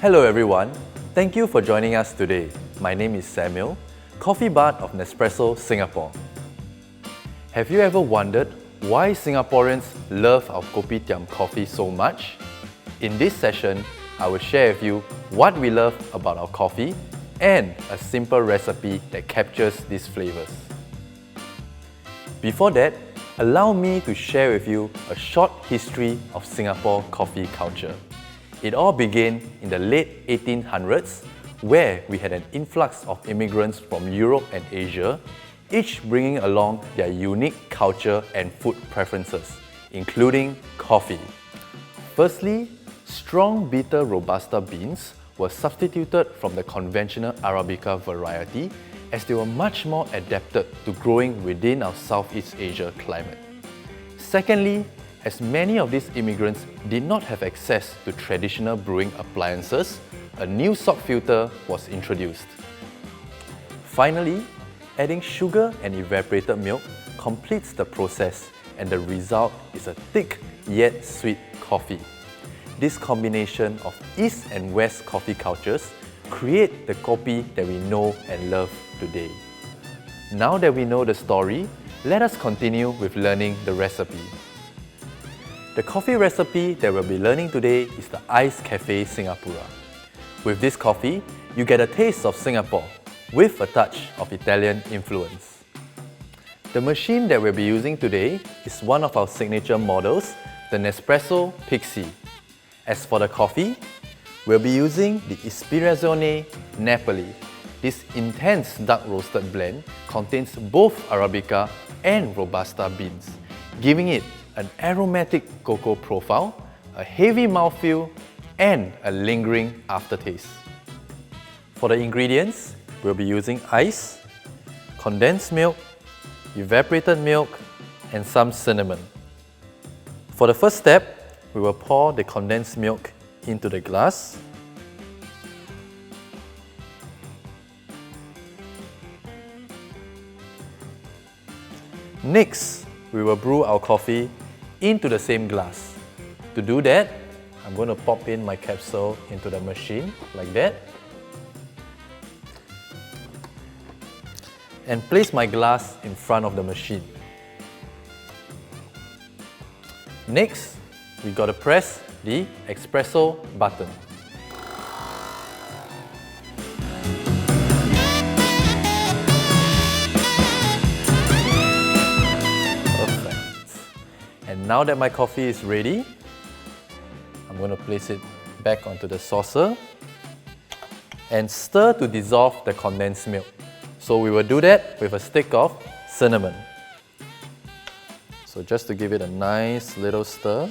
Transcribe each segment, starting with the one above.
Hello everyone, thank you for joining us today. My name is Samuel, Coffee Bard of Nespresso, Singapore. Have you ever wondered why Singaporeans love our kopitiam coffee so much? In this session, I will share with you what we love about our coffee and a simple recipe that captures these flavors. Before that, allow me to share with you a short history of Singapore coffee culture. It all began in the late 1800s, where we had an influx of immigrants from Europe and Asia, each bringing along their unique culture and food preferences, including coffee. Firstly, strong bitter Robusta beans were substituted from the conventional Arabica variety as they were much more adapted to growing within our Southeast Asia climate. Secondly, as many of these immigrants did not have access to traditional brewing appliances, a new salt filter was introduced. Finally, adding sugar and evaporated milk completes the process, and the result is a thick yet sweet coffee. This combination of East and West coffee cultures create the kopi that we know and love today. Now that we know the story, let us continue with learning the recipe. The coffee recipe that we'll be learning today is the Iced Cafe Singapura. With this coffee, you get a taste of Singapore with a touch of Italian influence. The machine that we'll be using today is one of our signature models, the Nespresso Pixie. As for the coffee, we'll be using the ISPIRAZIONE NAPOLI. This intense dark roasted blend contains both Arabica and Robusta beans, giving it an aromatic cocoa profile, a heavy mouthfeel, and a lingering aftertaste. For the ingredients, we'll be using ice, condensed milk, evaporated milk, and some cinnamon. For the first step, we will pour the condensed milk into the glass. Next, we will brew our coffee into the same glass. To do that, I'm going to pop in my capsule into the machine like that and place my glass in front of the machine. Next, we got to press the espresso button. And now that my coffee is ready, I'm going to place it back onto the saucer and stir to dissolve the condensed milk. So we will do that with a stick of cinnamon. So just to give it a nice little stir.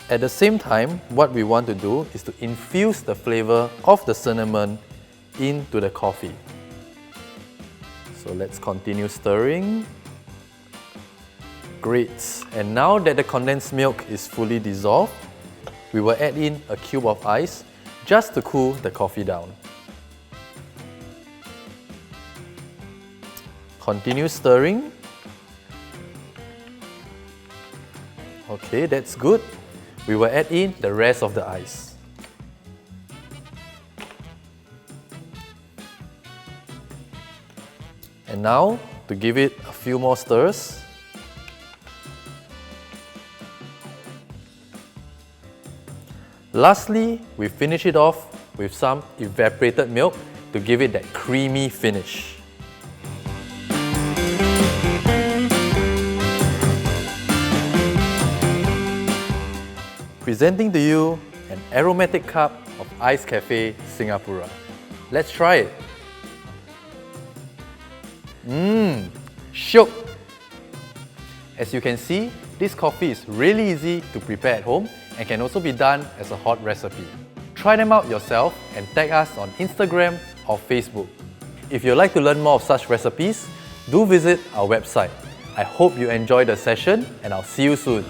At the same time, what we want to do is to infuse the flavor of the cinnamon into the coffee. So let's continue stirring. Great. And now that the condensed milk is fully dissolved, we will add in a cube of ice just to cool the coffee down. Continue stirring. Okay, that's good. We will add in the rest of the ice. And now, to give it a few more stirs, lastly, we finish it off with some evaporated milk to give it that creamy finish. Presenting to you an aromatic cup of Iced Cafe Singapura. Let's try it. Shiok! As you can see, this coffee is really easy to prepare at home and can also be done as a hot recipe. Try them out yourself and tag us on Instagram or Facebook. If you'd like to learn more of such recipes, do visit our website. I hope you enjoyed the session and I'll see you soon.